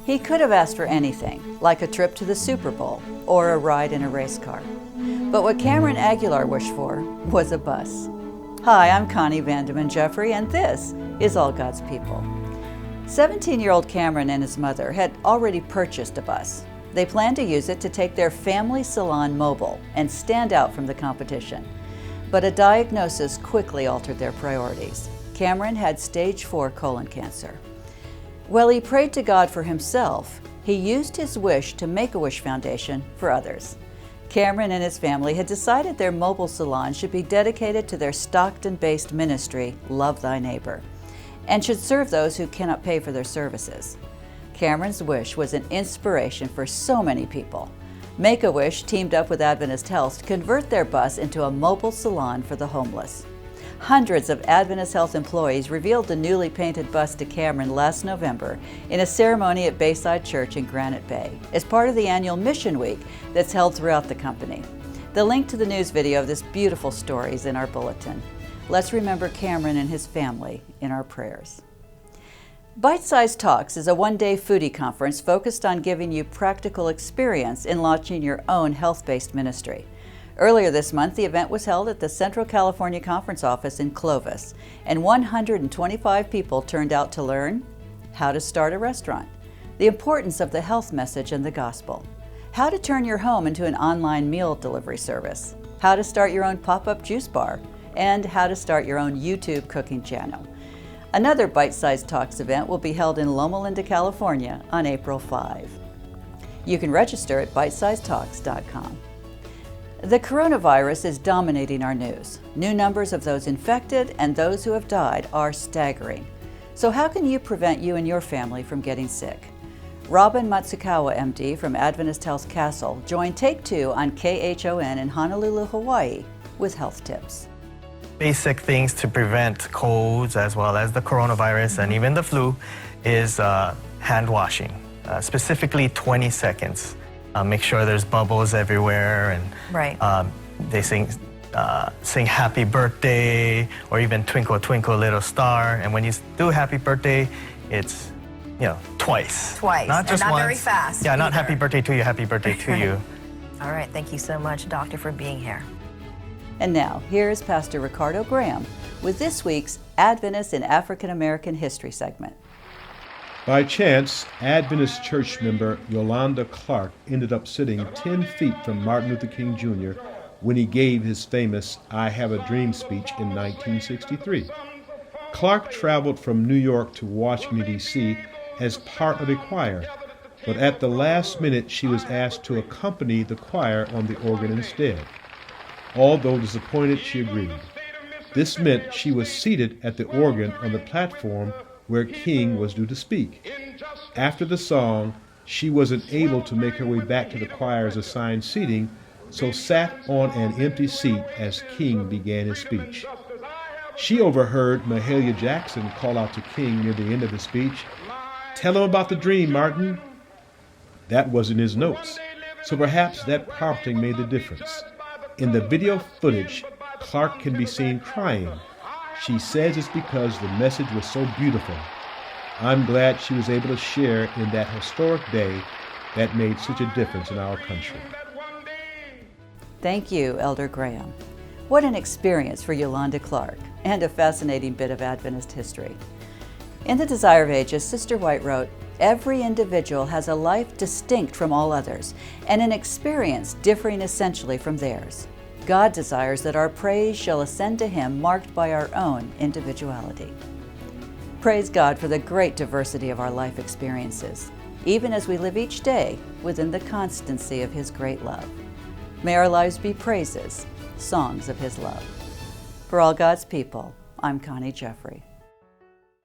He could have asked for anything, like a trip to the Super Bowl or a ride in a race car. But what Cameron Aguilar wished for was a bus. Hi, I'm Connie Vandeman Jeffrey, and this is All God's People. 17-year-old Cameron and his mother had already purchased a bus. They planned to use it to take their family salon mobile and stand out from the competition. But a diagnosis quickly altered their priorities. Cameron had stage 4 colon cancer. While he prayed to God for himself, he used his wish to make a Wish Foundation for others. Cameron and his family had decided their mobile salon should be dedicated to their Stockton-based ministry, Love Thy Neighbor, and should serve those who cannot pay for their services. Cameron's wish was an inspiration for so many people. Make-A-Wish teamed up with Adventist Health to convert their bus into a mobile salon for the homeless. Hundreds of Adventist Health employees revealed the newly painted bus to Cameron last November in a ceremony at Bayside Church in Granite Bay as part of the annual Mission Week that's held throughout the company. The link to the news video of this beautiful story is in our bulletin. Let's remember Cameron and his family in our prayers. BiteSize Talks is a one-day foodie conference focused on giving you practical experience in launching your own health-based ministry. Earlier this month, the event was held at the Central California Conference Office in Clovis, and 125 people turned out to learn how to start a restaurant, the importance of the health message and the gospel, how to turn your home into an online meal delivery service, how to start your own pop-up juice bar, and how to start your own YouTube cooking channel. Another BiteSize Talks event will be held in Loma Linda, California on April 5. You can register at BiteSizeTalks.com. The coronavirus is dominating our news. New numbers of those infected and those who have died are staggering. So how can you prevent you and your family from getting sick? Robin Matsukawa, MD from Adventist Health Castle, joined Take Two on KHON in Honolulu, Hawaii with health tips. Basic things to prevent colds as well as the coronavirus and even the flu is hand washing, specifically 20 seconds. Make sure there's bubbles everywhere, and they sing happy birthday or even twinkle twinkle little star. And when you do happy birthday, it's twice. Not just once. Not very fast. Yeah, either. not happy birthday to you, happy birthday to you. All right, thank you so much, Doctor, for being here. And now, here is Pastor Ricardo Graham with this week's Adventist in African American History segment. By chance, Adventist church member Yolanda Clarke ended up sitting 10 feet from Martin Luther King Jr. when he gave his famous I Have a Dream speech in 1963. Clarke traveled from New York to Washington, D.C. as part of a choir, but at the last minute she was asked to accompany the choir on the organ instead. Although disappointed, she agreed. This meant she was seated at the organ on the platform where King was due to speak. After the song, she wasn't able to make her way back to the choir's assigned seating, so sat on an empty seat as King began his speech. She overheard Mahalia Jackson call out to King near the end of his speech, "Tell him about the dream, Martin." That wasn't his notes, so perhaps that prompting made the difference. In the video footage, Clarke can be seen crying. She says it's because the message was so beautiful. I'm glad she was able to share in that historic day that made such a difference in our country. Thank you, Elder Graham. What an experience for Yolanda Clarke, and a fascinating bit of Adventist history. In The Desire of Ages, Sister White wrote, "Every individual has a life distinct from all others, and an experience differing essentially from theirs. God desires that our praise shall ascend to Him marked by our own individuality." Praise God for the great diversity of our life experiences, even as we live each day within the constancy of His great love. May our lives be praises, songs of His love. For All God's People, I'm Connie Jeffrey.